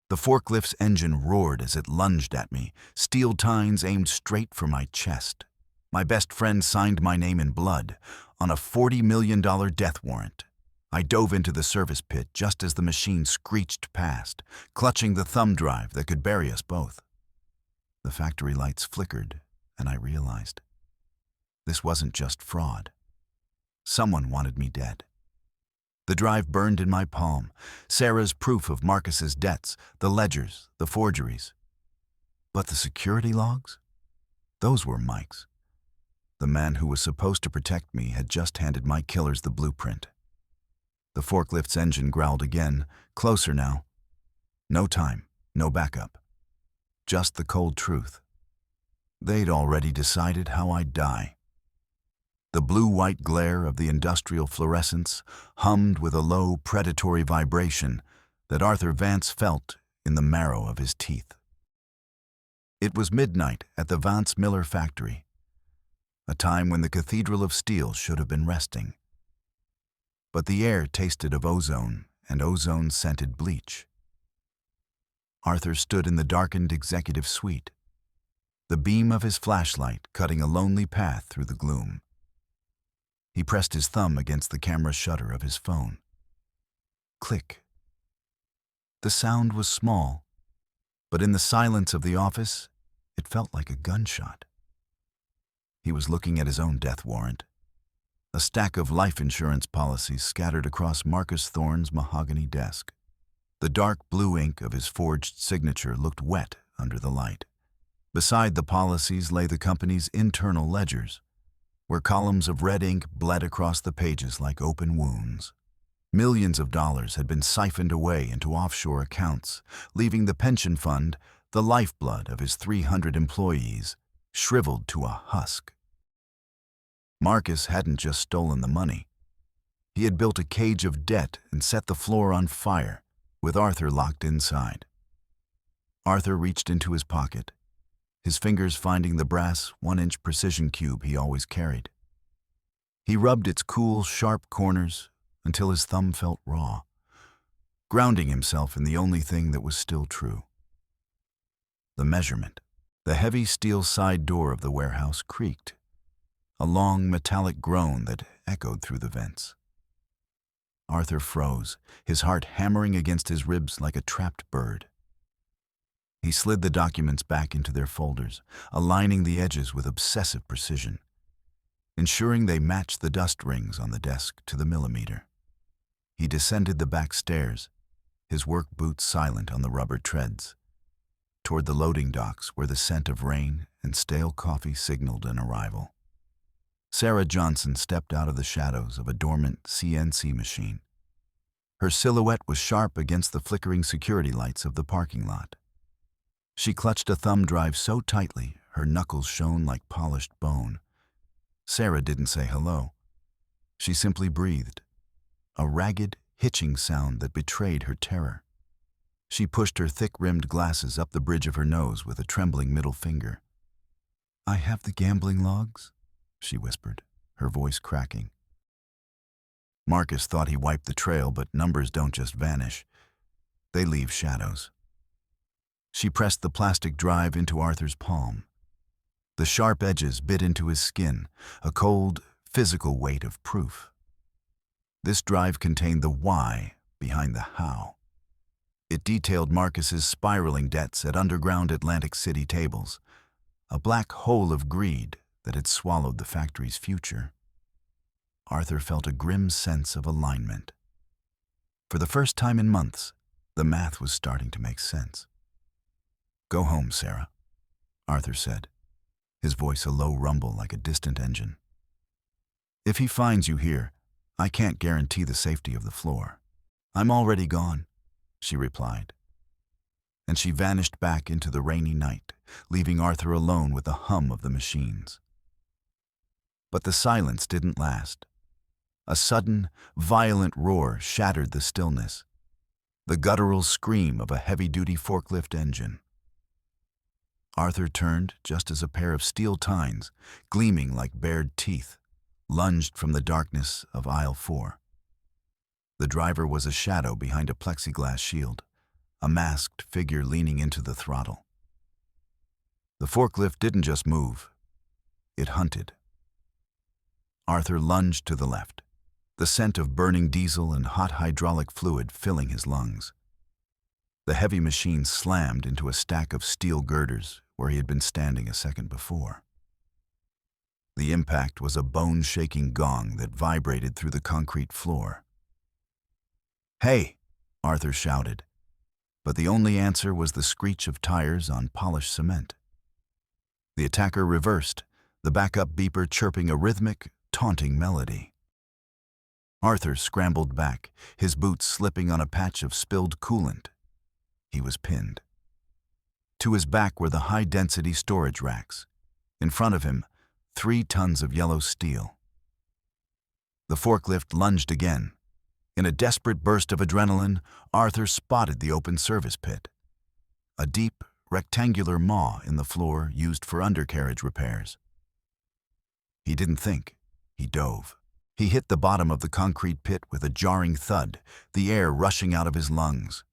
The forklift's engine roared as it lunged at me, steel tines aimed straight for my chest. My best friend signed my name in blood on a $40 million death warrant. I dove into the service pit just as the machine screeched past, clutching the thumb drive that could bury us both. The factory lights flickered, and I realized this wasn't just fraud. Someone wanted me dead. The drive burned in my palm, Sarah's proof of Marcus's debts, the ledgers, the forgeries. But the security logs? Those were Mike's. The man who was supposed to protect me had just handed my killers the blueprint. The forklift's engine growled again, closer now. No time, no backup. Just the cold truth. They'd already decided how I'd die. The blue-white glare of the industrial fluorescence hummed with a low, predatory vibration that Arthur Vance felt in the marrow of his teeth. It was midnight at the Vance Miller factory, a time when the Cathedral of Steel should have been resting. But the air tasted of ozone and ozone-scented bleach. Arthur stood in the darkened executive suite, the beam of his flashlight cutting a lonely path through the gloom. He pressed his thumb against the camera shutter of his phone. Click. The sound was small, but in the silence of the office, it felt like a gunshot. He was looking at his own death warrant, a stack of life insurance policies scattered across Marcus Thorne's mahogany desk. The dark blue ink of his forged signature looked wet under the light. Beside the policies lay the company's internal ledgers, where columns of red ink bled across the pages like open wounds. Millions of dollars had been siphoned away into offshore accounts, leaving the pension fund, the lifeblood of his 300 employees, shriveled to a husk. Marcus hadn't just stolen the money. He had built a cage of debt and set the floor on fire, with Arthur locked inside. Arthur reached into his pocket, his fingers finding the brass 1-inch precision cube he always carried. He rubbed its cool, sharp corners until his thumb felt raw, grounding himself in the only thing that was still true. The measurement. The heavy steel side door of the warehouse creaked, a long metallic groan that echoed through the vents. Arthur froze, his heart hammering against his ribs like a trapped bird. He slid the documents back into their folders, aligning the edges with obsessive precision, ensuring they matched the dust rings on the desk to the millimeter. He descended the back stairs, his work boots silent on the rubber treads, toward the loading docks where the scent of rain and stale coffee signaled an arrival. Sarah Johnson stepped out of the shadows of a dormant CNC machine. Her silhouette was sharp against the flickering security lights of the parking lot. She clutched a thumb drive so tightly her knuckles shone like polished bone. Sarah didn't say hello. She simply breathed, a ragged, hitching sound that betrayed her terror. She pushed her thick-rimmed glasses up the bridge of her nose with a trembling middle finger. "I have the gambling logs," she whispered, her voice cracking. Marcus thought he wiped the trail, but numbers don't just vanish. They leave shadows. She pressed the plastic drive into Arthur's palm. The sharp edges bit into his skin, a cold, physical weight of proof. This drive contained the why behind the how. It detailed Marcus's spiraling debts at underground Atlantic City tables, a black hole of greed that had swallowed the factory's future. Arthur felt a grim sense of alignment. For the first time in months, the math was starting to make sense. "Go home, Sarah," Arthur said, his voice a low rumble like a distant engine. "If he finds you here, I can't guarantee the safety of the floor." "I'm already gone," she replied. And she vanished back into the rainy night, leaving Arthur alone with the hum of the machines. But the silence didn't last. A sudden, violent roar shattered the stillness, the guttural scream of a heavy-duty forklift engine. Arthur turned just as a pair of steel tines, gleaming like bared teeth, lunged from the darkness of aisle 4. The driver was a shadow behind a plexiglass shield, a masked figure leaning into the throttle. The forklift didn't just move, it hunted. Arthur lunged to the left, the scent of burning diesel and hot hydraulic fluid filling his lungs. The heavy machine slammed into a stack of steel girders where he had been standing a second before. The impact was a bone-shaking gong that vibrated through the concrete floor. "Hey!" Arthur shouted, but the only answer was the screech of tires on polished cement. The attacker reversed, the backup beeper chirping a rhythmic, taunting melody. Arthur scrambled back, his boots slipping on a patch of spilled coolant. He was pinned. To his back were the high-density storage racks. In front of him, 3 tons of yellow steel. The forklift lunged again. In a desperate burst of adrenaline, Arthur spotted the open service pit. A deep, rectangular maw in the floor used for undercarriage repairs. He didn't think. He dove. He hit the bottom of the concrete pit with a jarring thud, the air rushing out of his lungs.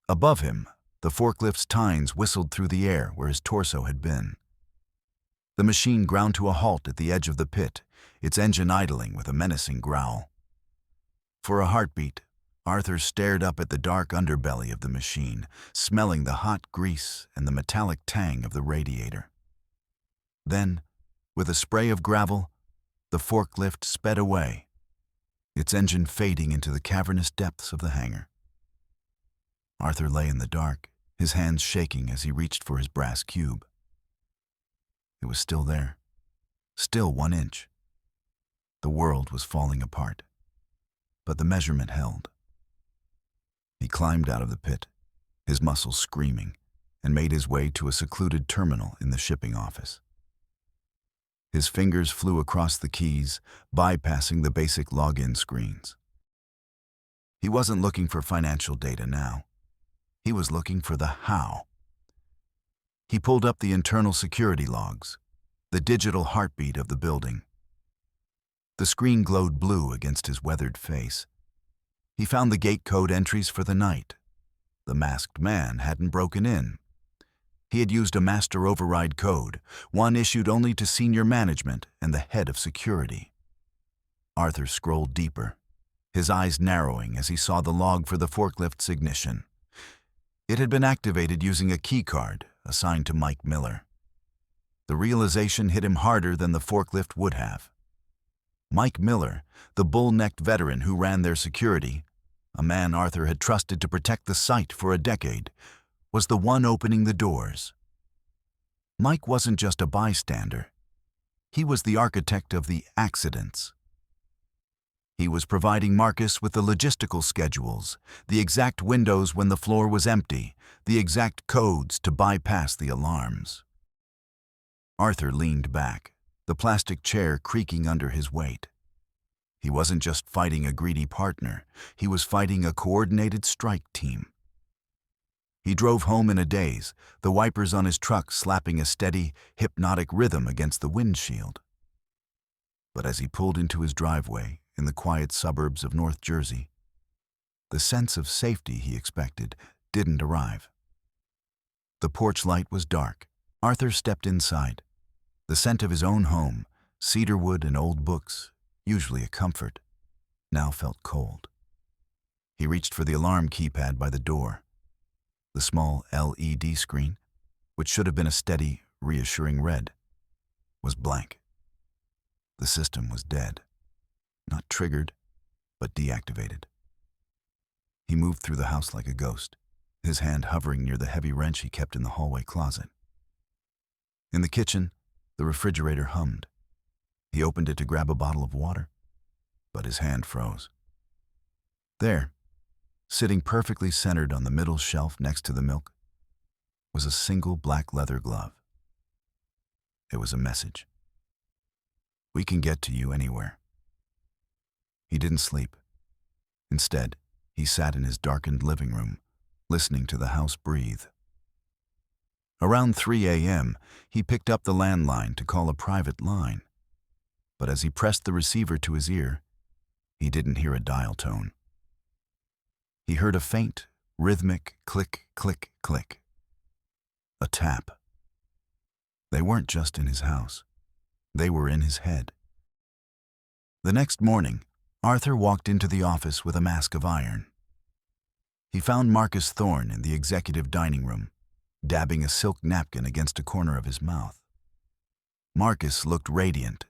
Above him, the forklift's tines whistled through the air where his torso had been. The machine ground to a halt at the edge of the pit, its engine idling with a menacing growl. For a heartbeat, Arthur stared up at the dark underbelly of the machine, smelling the hot grease and the metallic tang of the radiator. Then, with a spray of gravel, the forklift sped away, its engine fading into the cavernous depths of the hangar. Arthur lay in the dark, his hands shaking as he reached for his brass cube. It was still there, still 1 inch. The world was falling apart, but the measurement held. He climbed out of the pit, his muscles screaming, and made his way to a secluded terminal in the shipping office. His fingers flew across the keys, bypassing the basic login screens. He wasn't looking for financial data now. He was looking for the how. He pulled up the internal security logs, the digital heartbeat of the building. The screen glowed blue against his weathered face. He found the gate code entries for the night. The masked man hadn't broken in. He had used a master override code, one issued only to senior management and the head of security. Arthur scrolled deeper, his eyes narrowing as he saw the log for the forklift's ignition. It had been activated using a key card assigned to Mike Miller. The realization hit him harder than the forklift would have. Mike Miller, the bull-necked veteran who ran their security, a man Arthur had trusted to protect the site for a decade, was the one opening the doors. Mike wasn't just a bystander. He was the architect of the accidents. He was providing Marcus with the logistical schedules, the exact windows when the floor was empty, the exact codes to bypass the alarms. Arthur leaned back, the plastic chair creaking under his weight. He wasn't just fighting a greedy partner, he was fighting a coordinated strike team. He drove home in a daze, the wipers on his truck slapping a steady, hypnotic rhythm against the windshield. But as he pulled into his driveway in the quiet suburbs of North Jersey, the sense of safety he expected didn't arrive. The porch light was dark. Arthur stepped inside. The scent of his own home, cedarwood and old books, usually a comfort, now felt cold. He reached for the alarm keypad by the door. The small LED screen, which should have been a steady, reassuring red, was blank. The system was dead. Not triggered, but deactivated. He moved through the house like a ghost, his hand hovering near the heavy wrench he kept in the hallway closet. In the kitchen, the refrigerator hummed. He opened it to grab a bottle of water, but his hand froze. There, sitting perfectly centered on the middle shelf next to the milk, was a single black leather glove. It was a message. "We can get to you anywhere." He didn't sleep. Instead, he sat in his darkened living room, listening to the house breathe. Around 3 a.m., he picked up the landline to call a private line. But as he pressed the receiver to his ear, he didn't hear a dial tone. He heard a faint, Rhythmic click, click, click. A tap. They weren't just in his house. They were in his head. The next morning, Arthur walked into the office with a mask of iron. He found Marcus Thorne in the executive dining room, dabbing a silk napkin against a corner of his mouth. Marcus looked radiant,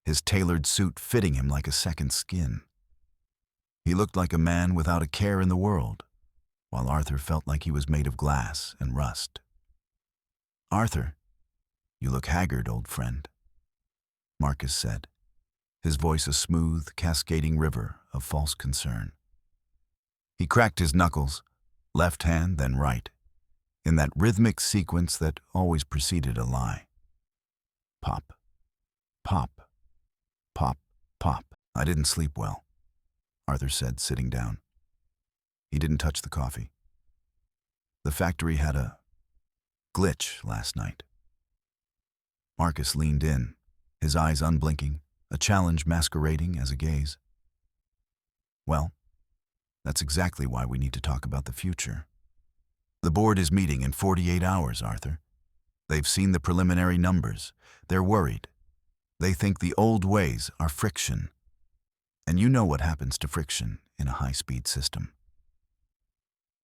his tailored suit fitting him like a second skin. He looked like a man without a care in the world, while Arthur felt like he was made of glass and rust. "Arthur, you look haggard, old friend," Marcus said, his voice a smooth, cascading river of false concern. He cracked his knuckles, left hand then right, in that rhythmic sequence that always preceded a lie. Pop, pop, pop, pop. "I didn't sleep well," Arthur said, sitting down. He didn't touch the coffee. "The factory had a glitch last night." Marcus leaned in, his eyes unblinking, a challenge masquerading as a gaze. "Well, that's exactly why we need to talk about the future. The board is meeting in 48 hours, Arthur. They've seen the preliminary numbers. They're worried. They think the old ways are friction. And you know what happens to friction in a high-speed system."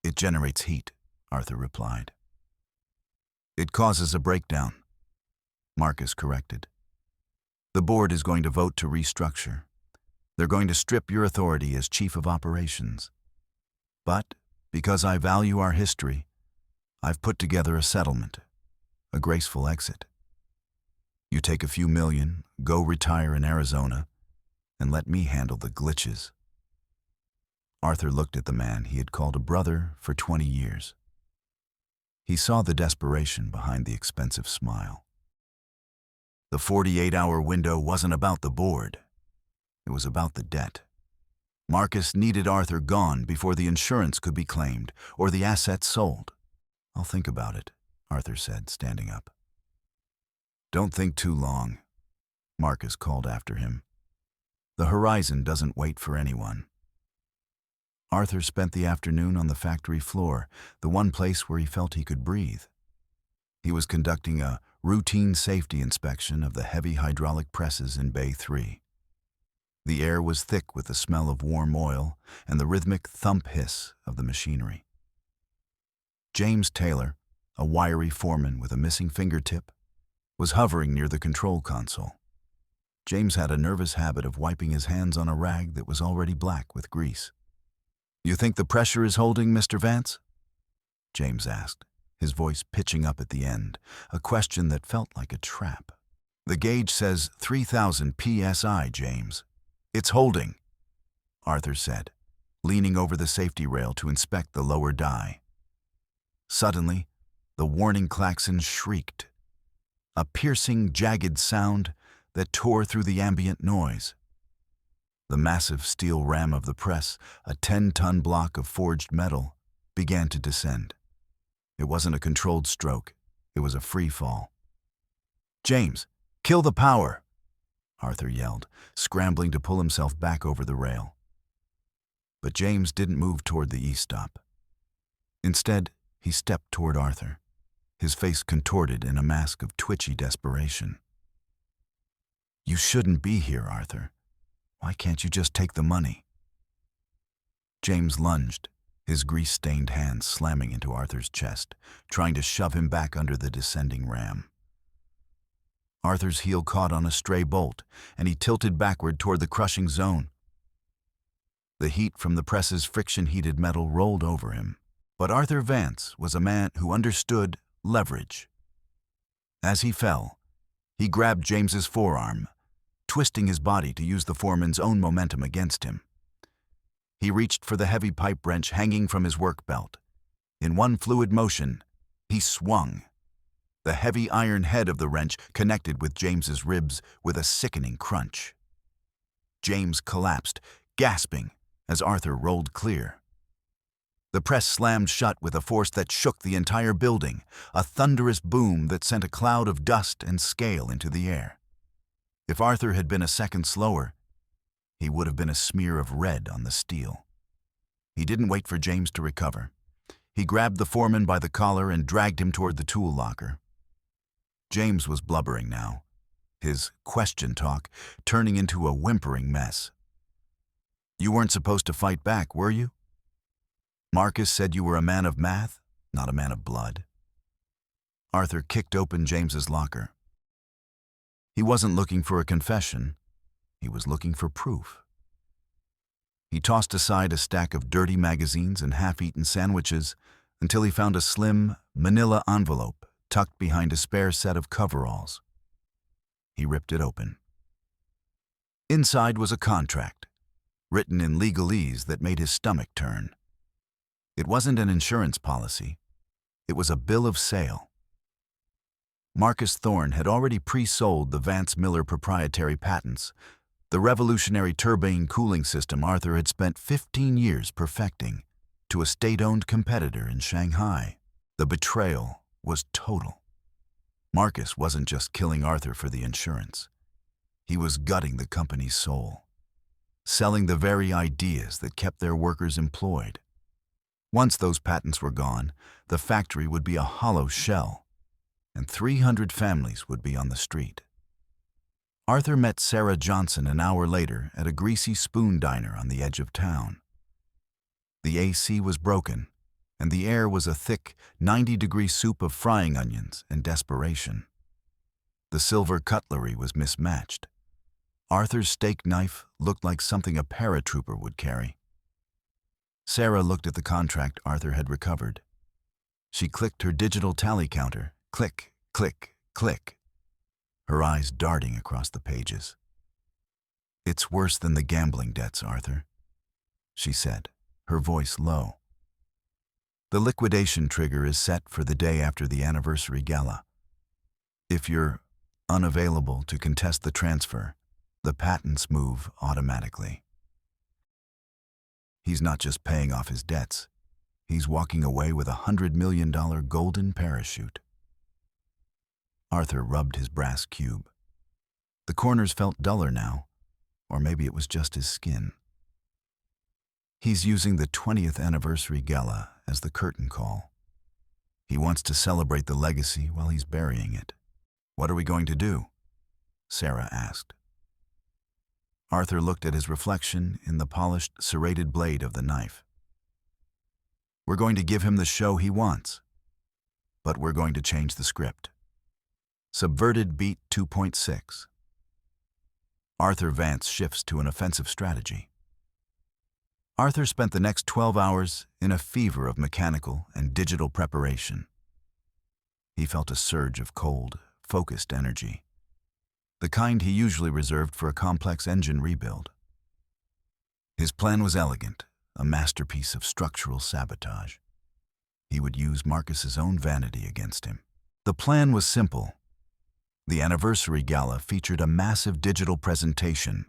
"It generates heat," Arthur replied. "It causes a breakdown," Marcus corrected. "The board is going to vote to restructure. They're going to strip your authority as chief of operations. But because I value our history, I've put together a settlement, a graceful exit. You take a few million, go retire in Arizona, and let me handle the glitches." Arthur looked at the man he had called a brother for 20 years. He saw the desperation behind the expensive smile. The 48-hour window wasn't about the board. It was about the debt. Marcus needed Arthur gone before the insurance could be claimed or the assets sold. "I'll think about it," Arthur said, standing up. "Don't think too long," Marcus called after him. "The horizon doesn't wait for anyone." Arthur spent the afternoon on the factory floor, the one place where he felt he could breathe. He was conducting a routine safety inspection of the heavy hydraulic presses in Bay 3. The air was thick with the smell of warm oil and the rhythmic thump hiss of the machinery. James Taylor, a wiry foreman with a missing fingertip, was hovering near the control console. James had a nervous habit of wiping his hands on a rag that was already black with grease. "You think the pressure is holding, Mr. Vance?" James asked, his voice pitching up at the end, a question that felt like a trap. "The gauge says 3,000 psi, James. It's holding," Arthur said, leaning over the safety rail to inspect the lower die. Suddenly, the warning klaxon shrieked, a piercing, jagged sound that tore through the ambient noise. The massive steel ram of the press, a 10-ton block of forged metal, began to descend. It wasn't a controlled stroke. It was a free fall. "James, kill the power!" Arthur yelled, scrambling to pull himself back over the rail. But James didn't move toward the e-stop. Instead, he stepped toward Arthur, his face contorted in a mask of twitchy desperation. "You shouldn't be here, Arthur. Why can't you just take the money?" James lunged, his grease-stained hands slamming into Arthur's chest, trying to shove him back under the descending ram. Arthur's heel caught on a stray bolt, and he tilted backward toward the crushing zone. The heat from the press's friction-heated metal rolled over him. But Arthur Vance was a man who understood leverage. As he fell, he grabbed James's forearm, twisting his body to use the foreman's own momentum against him. He reached for the heavy pipe wrench hanging from his work belt. In one fluid motion, he swung. The heavy iron head of the wrench connected with James's ribs with a sickening crunch. James collapsed, gasping, as Arthur rolled clear. The press slammed shut with a force that shook the entire building, a thunderous boom that sent a cloud of dust and scale into the air. If Arthur had been a second slower, he would have been a smear of red on the steel. He didn't wait for James to recover. He grabbed the foreman by the collar and dragged him toward the tool locker. James was blubbering now, his question talk turning into a whimpering mess. "You weren't supposed to fight back, were you? Marcus said you were a man of math, not a man of blood." Arthur kicked open James's locker. He wasn't looking for a confession. He was looking for proof. He tossed aside a stack of dirty magazines and half-eaten sandwiches until he found a slim, manila envelope tucked behind a spare set of coveralls. He ripped it open. Inside was a contract, written in legalese that made his stomach turn. It wasn't an insurance policy. It was a bill of sale. Marcus Thorne had already pre-sold the Vance Miller proprietary patents, the revolutionary turbine cooling system Arthur had spent 15 years perfecting, to a state-owned competitor in Shanghai. The betrayal was total. Marcus wasn't just killing Arthur for the insurance. He was gutting the company's soul, selling the very ideas that kept their workers employed. Once those patents were gone, the factory would be a hollow shell, and 300 families would be on the street. Arthur met Sarah Johnson an hour later at a greasy spoon diner on the edge of town. The AC was broken, and the air was a thick, 90-degree soup of frying onions and desperation. The silver cutlery was mismatched. Arthur's steak knife looked like something a paratrooper would carry. Sarah looked at the contract Arthur had recovered. She clicked her digital tally counter. Click, click, click, her eyes darting across the pages. "It's worse than the gambling debts, Arthur," she said, her voice low. "The liquidation trigger is set for the day after the anniversary gala. If you're unavailable to contest the transfer, the patents move automatically." He's not just paying off his debts. He's walking away with $100 million golden parachute. Arthur rubbed his brass cube. The corners felt duller now, or maybe it was just his skin. He's using the 20th anniversary gala as the curtain call. He wants to celebrate the legacy while he's burying it. "What are we going to do?" Sarah asked. Arthur looked at his reflection in the polished, serrated blade of the knife. "We're going to give him the show he wants, but we're going to change the script." Subverted Beat 2.6. Arthur Vance shifts to an offensive strategy. Arthur spent the next 12 hours in a fever of mechanical and digital preparation. He felt a surge of cold, focused energy, the kind he usually reserved for a complex engine rebuild. His plan was elegant, a masterpiece of structural sabotage. He would use Marcus's own vanity against him. The plan was simple. The anniversary gala featured a massive digital presentation,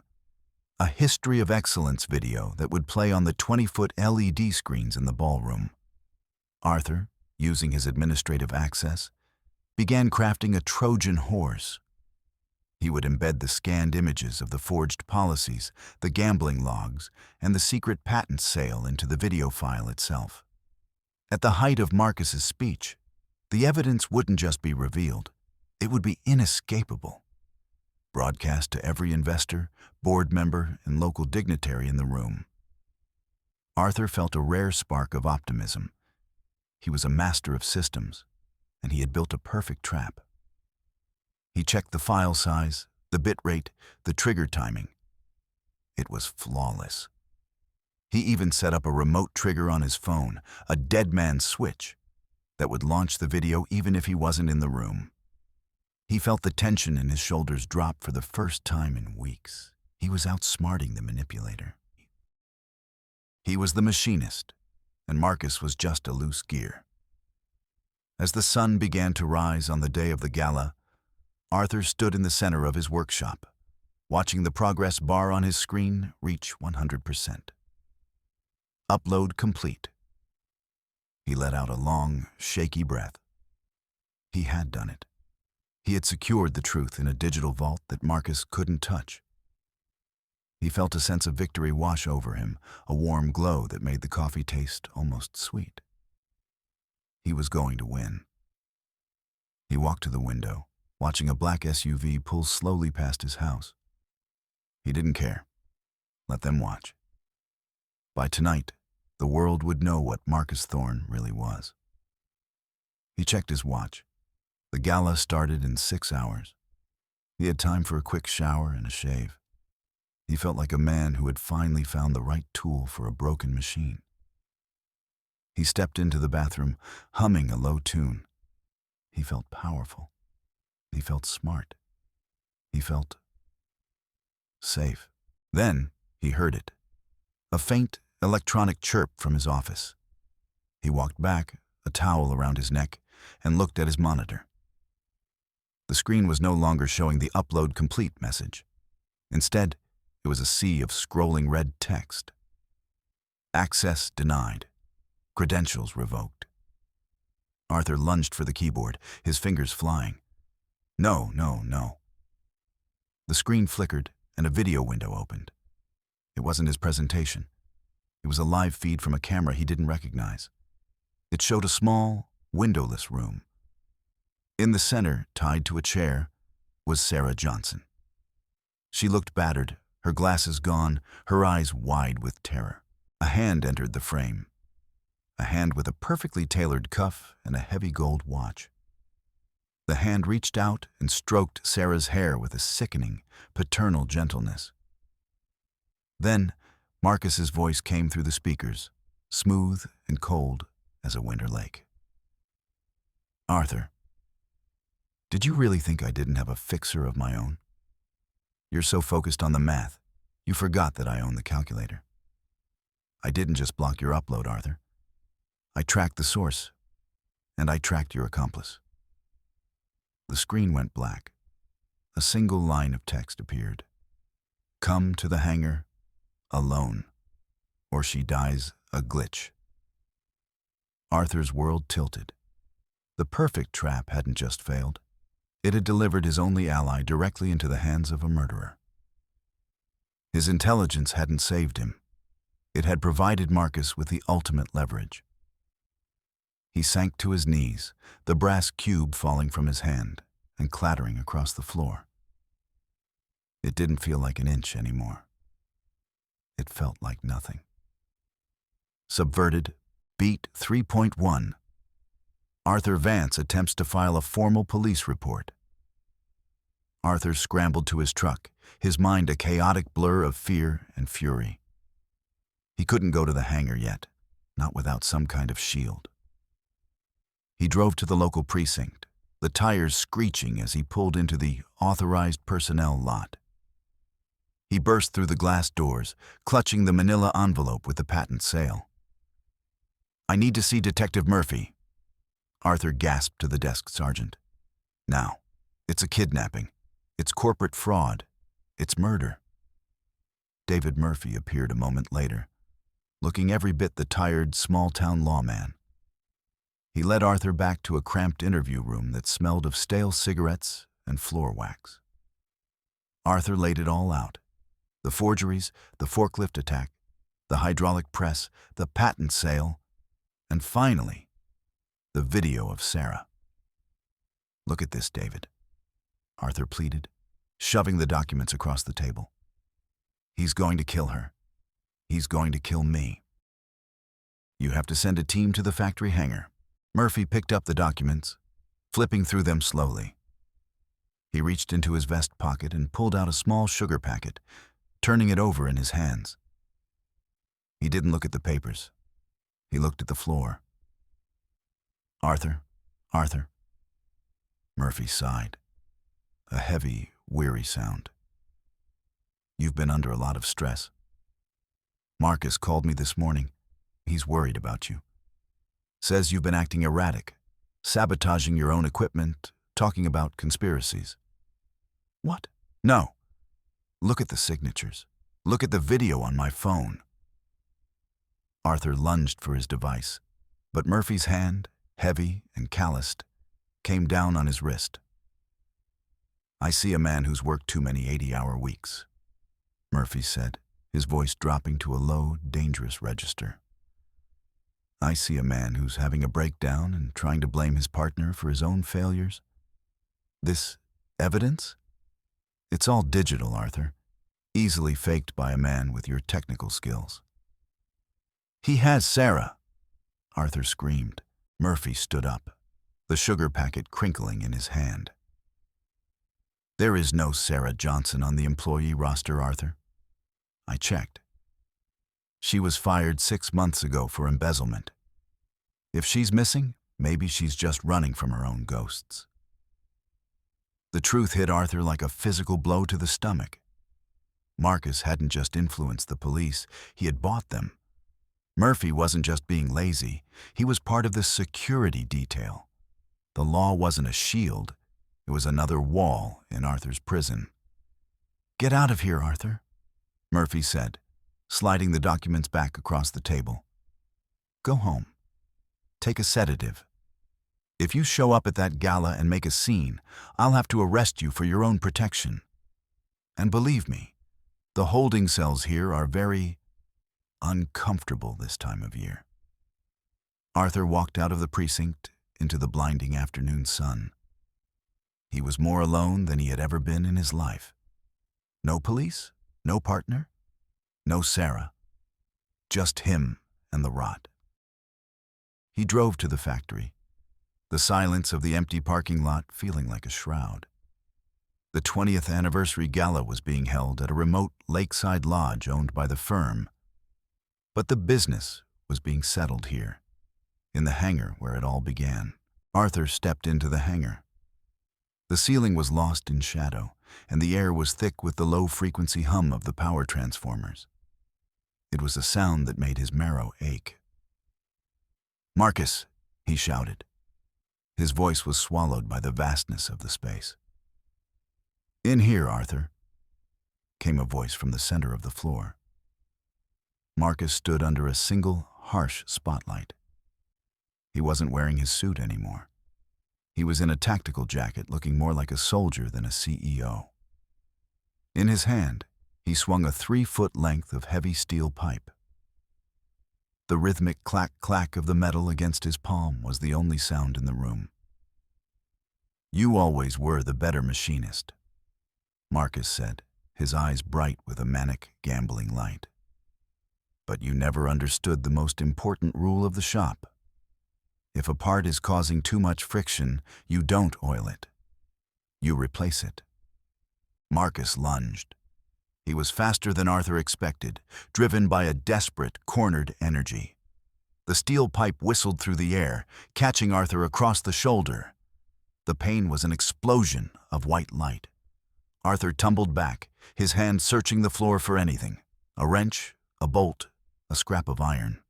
a history of excellence video that would play on the 20-foot LED screens in the ballroom. Arthur, using his administrative access, began crafting a Trojan horse. He would embed the scanned images of the forged policies, the gambling logs, and the secret patent sale into the video file itself. At the height of Marcus's speech, the evidence wouldn't just be revealed. It would be inescapable, broadcast to every investor, board member, and local dignitary in the room. Arthur felt a rare spark of optimism. He was a master of systems, and he had built a perfect trap. He checked the file size, the bit rate, the trigger timing. It was flawless. He even set up a remote trigger on his phone, a dead man's switch, that would launch the video even if he wasn't in the room. He felt the tension in his shoulders drop for the first time in weeks. He was outsmarting the manipulator. He was the machinist, and Marcus was just a loose gear. As the sun began to rise on the day of the gala, Arthur stood in the center of his workshop, watching the progress bar on his screen reach 100%. Upload complete. He let out a long, shaky breath. He had done it. He had secured the truth in a digital vault that Marcus couldn't touch. He felt a sense of victory wash over him, a warm glow that made the coffee taste almost sweet. He was going to win. He walked to the window, watching a black SUV pull slowly past his house. He didn't care. Let them watch. By tonight, the world would know what Marcus Thorne really was. He checked his watch. The gala started in 6 hours. He had time for a quick shower and a shave. He felt like a man who had finally found the right tool for a broken machine. He stepped into the bathroom, humming a low tune. He felt powerful. He felt smart. He felt safe. Then he heard it. A faint electronic chirp from his office. He walked back, a towel around his neck, and looked at his monitor. The screen was no longer showing the upload complete message. Instead, it was a sea of scrolling red text. Access denied. Credentials revoked. Arthur lunged for the keyboard, his fingers flying. No, no, no. The screen flickered and a video window opened. It wasn't his presentation. It was a live feed from a camera he didn't recognize. It showed a small, windowless room. In the center, tied to a chair, was Sarah Johnson. She looked battered, her glasses gone, her eyes wide with terror. A hand entered the frame. A hand with a perfectly tailored cuff and a heavy gold watch. The hand reached out and stroked Sarah's hair with a sickening, paternal gentleness. Then, Marcus's voice came through the speakers, smooth and cold as a winter lake. Arthur, did you really think I didn't have a fixer of my own? You're so focused on the math, you forgot that I own the calculator. I didn't just block your upload, Arthur. I tracked the source, and I tracked your accomplice. The screen went black. A single line of text appeared. Come to the hangar alone, or she dies a glitch. Arthur's world tilted. The perfect trap hadn't just failed. It had delivered his only ally directly into the hands of a murderer. His intelligence hadn't saved him. It had provided Marcus with the ultimate leverage. He sank to his knees, the brass cube falling from his hand and clattering across the floor. It didn't feel like an inch anymore. It felt like nothing. Subverted, beat 3.1. Arthur Vance attempts to file a formal police report. Arthur scrambled to his truck, his mind a chaotic blur of fear and fury. He couldn't go to the hangar yet, not without some kind of shield. He drove to the local precinct, the tires screeching as he pulled into the authorized personnel lot. He burst through the glass doors, clutching the manila envelope with the patent sale. I need to see Detective Murphy. Arthur gasped to the desk sergeant. Now, it's a kidnapping. It's corporate fraud. It's murder. David Murphy appeared a moment later, looking every bit the tired, small-town lawman. He led Arthur back to a cramped interview room that smelled of stale cigarettes and floor wax. Arthur laid it all out. The forgeries, the forklift attack, the hydraulic press, the patent sale, and finally, the video of Sarah. Look at this, David, Arthur pleaded, shoving the documents across the table. He's going to kill her. He's going to kill me. You have to send a team to the factory hangar. Murphy picked up the documents, flipping through them slowly. He reached into his vest pocket and pulled out a small sugar packet, turning it over in his hands. He didn't look at the papers. He looked at the floor. Arthur, Arthur. Murphy sighed. A heavy, weary sound. You've been under a lot of stress. Marcus called me this morning. He's worried about you. Says you've been acting erratic, sabotaging your own equipment, talking about conspiracies. What? No. Look at the signatures. Look at the video on my phone. Arthur lunged for his device, but Murphy's hand, heavy and calloused, came down on his wrist. I see a man who's worked too many 80-hour weeks, Murphy said, his voice dropping to a low, dangerous register. I see a man who's having a breakdown and trying to blame his partner for his own failures. This evidence? It's all digital, Arthur. Easily faked by a man with your technical skills. He has Sarah, Arthur screamed. Murphy stood up, the sugar packet crinkling in his hand. There is no Sarah Johnson on the employee roster, Arthur. I checked. She was fired 6 months ago for embezzlement. If she's missing, maybe she's just running from her own ghosts. The truth hit Arthur like a physical blow to the stomach. Marcus hadn't just influenced the police, he had bought them. Murphy wasn't just being lazy, he was part of the security detail. The law wasn't a shield, it was another wall in Arthur's prison. "Get out of here, Arthur," Murphy said, sliding the documents back across the table. "Go home. Take a sedative. If you show up at that gala and make a scene, I'll have to arrest you for your own protection. And believe me, the holding cells here are very uncomfortable this time of year." Arthur walked out of the precinct into the blinding afternoon sun. He was more alone than he had ever been in his life. No police, no partner, no Sarah. Just him and the rot. He drove to the factory, the silence of the empty parking lot feeling like a shroud. The 20th anniversary gala was being held at a remote lakeside lodge owned by the firm. But the business was being settled here, in the hangar where it all began. Arthur stepped into the hangar. The ceiling was lost in shadow, and the air was thick with the low-frequency hum of the power transformers. It was a sound that made his marrow ache. "Marcus," he shouted. His voice was swallowed by the vastness of the space. "In here, Arthur," came a voice from the center of the floor. Marcus stood under a single, harsh spotlight. He wasn't wearing his suit anymore. He was in a tactical jacket looking more like a soldier than a CEO. In his hand, he swung a 3-foot length of heavy steel pipe. The rhythmic clack-clack of the metal against his palm was the only sound in the room. "You always were the better machinist," Marcus said, his eyes bright with a manic, gambling light. "But you never understood the most important rule of the shop. If a part is causing too much friction, you don't oil it. You replace it." Marcus lunged. He was faster than Arthur expected, driven by a desperate, cornered energy. The steel pipe whistled through the air, catching Arthur across the shoulder. The pain was an explosion of white light. Arthur tumbled back, his hand searching the floor for anything. A wrench, a bolt, a scrap of iron.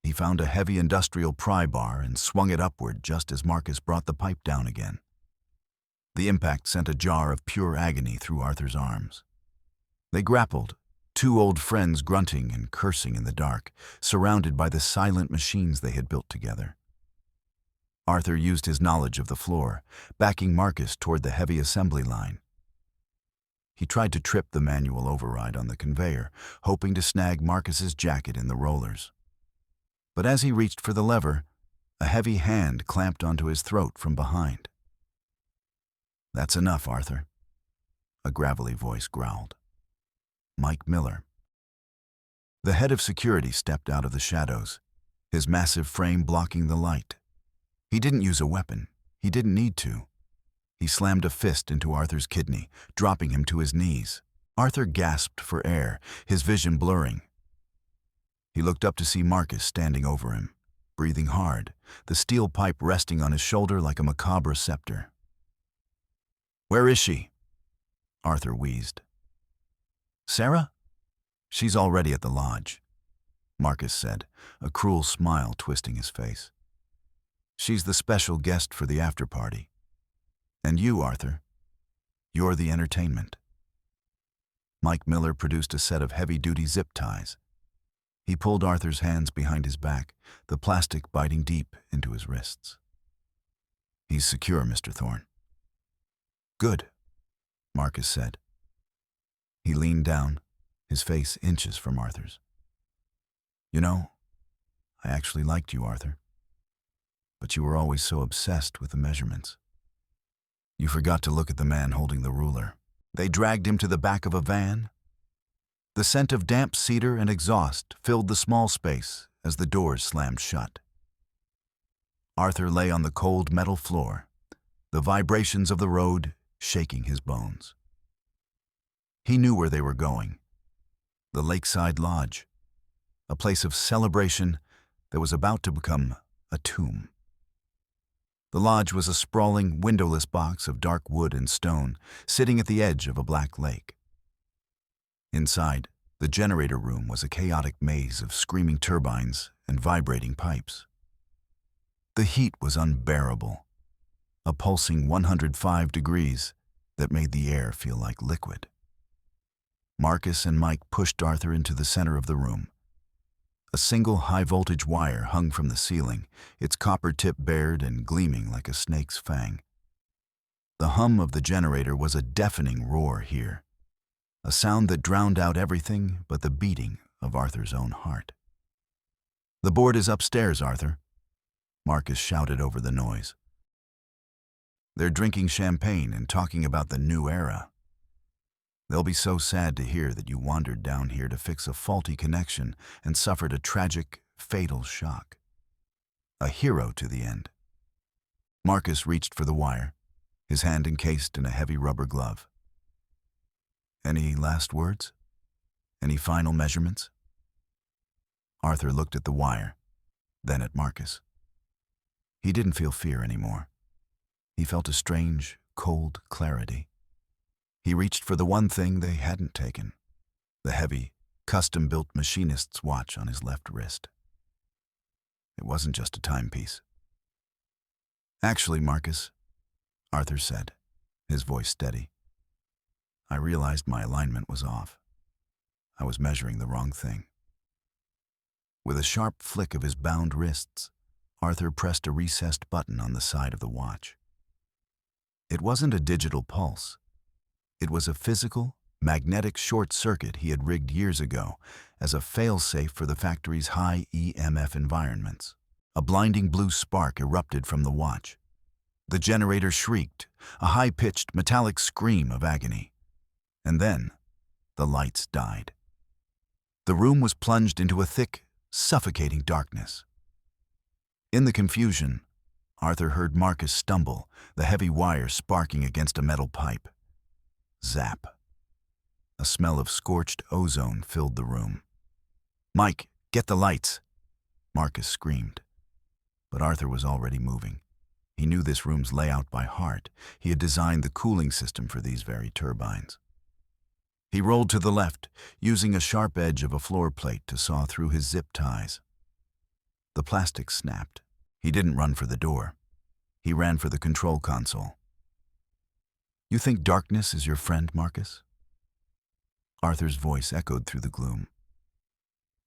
He found a heavy industrial pry bar and swung it upward just as Marcus brought the pipe down again. The impact sent a jar of pure agony through Arthur's arms. They grappled, two old friends grunting and cursing in the dark, surrounded by the silent machines they had built together. Arthur used his knowledge of the floor, backing Marcus toward the heavy assembly line. He tried to trip the manual override on the conveyor, hoping to snag Marcus's jacket in the rollers. But as he reached for the lever, a heavy hand clamped onto his throat from behind. "That's enough, Arthur," a gravelly voice growled. Mike Miller. The head of security stepped out of the shadows, his massive frame blocking the light. He didn't use a weapon. He didn't need to. He slammed a fist into Arthur's kidney, dropping him to his knees. Arthur gasped for air, his vision blurring. He looked up to see Marcus standing over him, breathing hard, the steel pipe resting on his shoulder like a macabre scepter. "Where is she?" Arthur wheezed. "Sarah? She's already at the lodge," Marcus said, a cruel smile twisting his face. "She's the special guest for the after-party. And you, Arthur, you're the entertainment." Mike Miller produced a set of heavy-duty zip ties. He pulled Arthur's hands behind his back, the plastic biting deep into his wrists. "He's secure, Mr. Thorne." "Good," Marcus said. He leaned down, his face inches from Arthur's. "You know, I actually liked you, Arthur. But you were always so obsessed with the measurements. You forgot to look at the man holding the ruler. They dragged him to the back of a van. The scent of damp cedar and exhaust filled the small space as the doors slammed shut. Arthur lay on the cold metal floor, the vibrations of the road shaking his bones. He knew where they were going. The Lakeside Lodge, a place of celebration that was about to become a tomb. The lodge was a sprawling, windowless box of dark wood and stone, sitting at the edge of a black lake. Inside, the generator room was a chaotic maze of screaming turbines and vibrating pipes. The heat was unbearable, a pulsing 105 degrees that made the air feel like liquid. Marcus and Mike pushed Arthur into the center of the room. A single high-voltage wire hung from the ceiling, its copper tip bared and gleaming like a snake's fang. The hum of the generator was a deafening roar here, a sound that drowned out everything but the beating of Arthur's own heart. "The board is upstairs, Arthur," Marcus shouted over the noise. "They're drinking champagne and talking about the new era. They'll be so sad to hear that you wandered down here to fix a faulty connection and suffered a tragic, fatal shock. A hero to the end." Marcus reached for the wire, his hand encased in a heavy rubber glove. "Any last words? Any final measurements?" Arthur looked at the wire, then at Marcus. He didn't feel fear anymore. He felt a strange, cold clarity. He reached for the one thing they hadn't taken, the heavy, custom-built machinist's watch on his left wrist. It wasn't just a timepiece. "Actually, Marcus," Arthur said, his voice steady, "I realized my alignment was off. I was measuring the wrong thing." With a sharp flick of his bound wrists, Arthur pressed a recessed button on the side of the watch. It wasn't a digital pulse. It was a physical, magnetic short circuit he had rigged years ago as a fail-safe for the factory's high EMF environments. A blinding blue spark erupted from the watch. The generator shrieked, a high-pitched, metallic scream of agony. And then, the lights died. The room was plunged into a thick, suffocating darkness. In the confusion, Arthur heard Marcus stumble, the heavy wire sparking against a metal pipe. Zap. A smell of scorched ozone filled the room. "Mike, get the lights!" Marcus screamed. But Arthur was already moving. He knew this room's layout by heart. He had designed the cooling system for these very turbines. He rolled to the left, using a sharp edge of a floor plate to saw through his zip ties. The plastic snapped. He didn't run for the door. He ran for the control console. "You think darkness is your friend, Marcus?" Arthur's voice echoed through the gloom.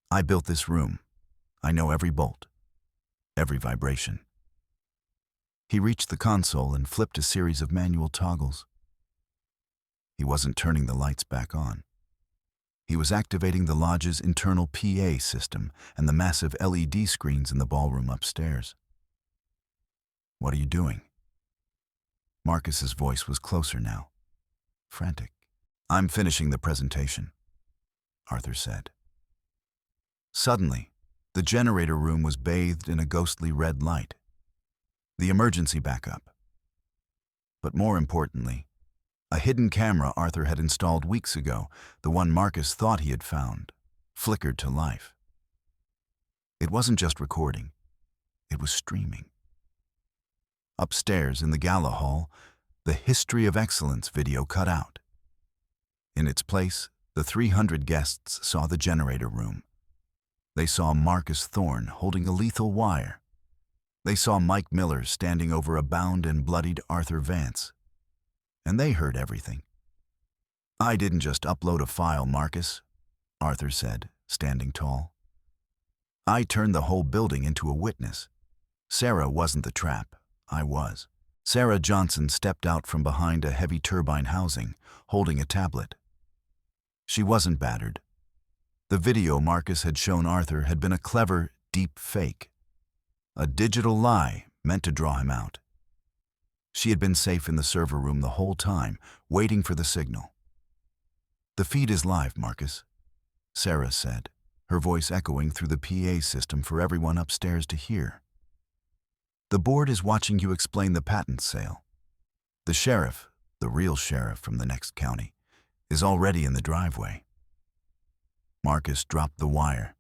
"I built this room. I know every bolt, every vibration." He reached the console and flipped a series of manual toggles. He wasn't turning the lights back on. He was activating the lodge's internal PA system and the massive LED screens in the ballroom upstairs. "What are you doing?" Marcus's voice was closer now, frantic. "I'm finishing the presentation," Arthur said. Suddenly, the generator room was bathed in a ghostly red light. The emergency backup. But more importantly, a hidden camera Arthur had installed weeks ago, the one Marcus thought he had found, flickered to life. It wasn't just recording, it was streaming. Upstairs in the gala hall, the History of Excellence video cut out. In its place, the 300 guests saw the generator room. They saw Marcus Thorne holding a lethal wire. They saw Mike Miller standing over a bound and bloodied Arthur Vance. And they heard everything. "I didn't just upload a file, Marcus," Arthur said, standing tall. "I turned the whole building into a witness. Sarah wasn't the trap. I was." Sarah Johnson stepped out from behind a heavy turbine housing, holding a tablet. She wasn't battered. The video Marcus had shown Arthur had been a clever, deep fake, a digital lie meant to draw him out. She had been safe in the server room the whole time, waiting for the signal. "The feed is live, Marcus," Sarah said, her voice echoing through the PA system for everyone upstairs to hear. "The board is watching you explain the patent sale. The sheriff, the real sheriff from the next county, is already in the driveway." Marcus dropped the wire.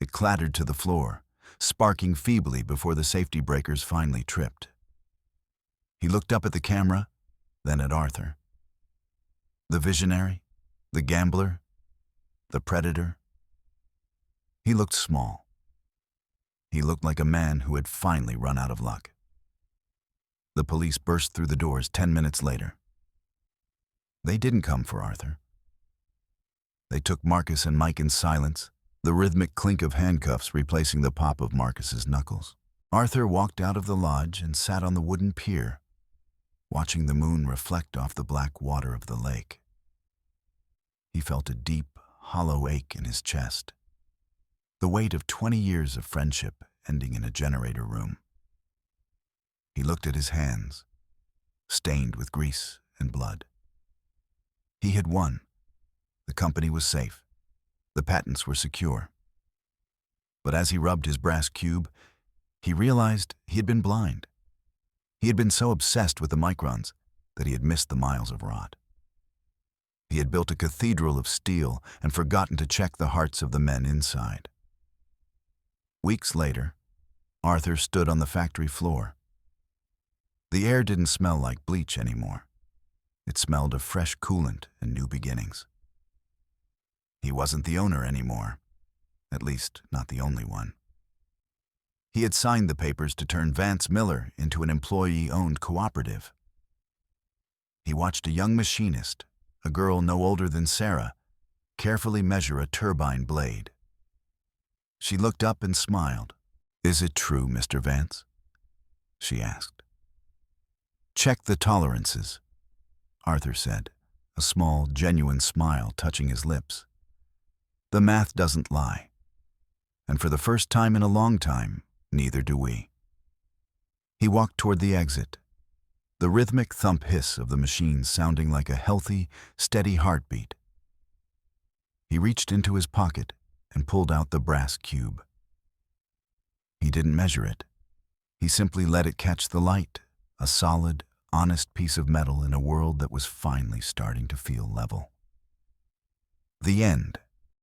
It clattered to the floor, sparking feebly before the safety breakers finally tripped. He looked up at the camera, then at Arthur. The visionary, the gambler, the predator. He looked small. He looked like a man who had finally run out of luck. The police burst through the doors 10 minutes later. They didn't come for Arthur. They took Marcus and Mike in silence, the rhythmic clink of handcuffs replacing the pop of Marcus's knuckles. Arthur walked out of the lodge and sat on the wooden pier, watching the moon reflect off the black water of the lake. He felt a deep, hollow ache in his chest, the weight of 20 years of friendship ending in a generator room. He looked at his hands, stained with grease and blood. He had won. The company was safe. The patents were secure. But as he rubbed his brass cube, he realized he had been blind. He had been so obsessed with the microns that he had missed the miles of rot. He had built a cathedral of steel and forgotten to check the hearts of the men inside. Weeks later, Arthur stood on the factory floor. The air didn't smell like bleach anymore. It smelled of fresh coolant and new beginnings. He wasn't the owner anymore, at least not the only one. He had signed the papers to turn Vance Miller into an employee-owned cooperative. He watched a young machinist, a girl no older than Sarah, carefully measure a turbine blade. She looked up and smiled. "Is it true, Mr. Vance?" she asked. "Check the tolerances," Arthur said, a small, genuine smile touching his lips. "The math doesn't lie. And for the first time in a long time, neither do we." He walked toward the exit, the rhythmic thump hiss of the machine sounding like a healthy, steady heartbeat. He reached into his pocket and pulled out the brass cube. He didn't measure it. He simply let it catch the light, a solid, honest piece of metal in a world that was finally starting to feel level. The end.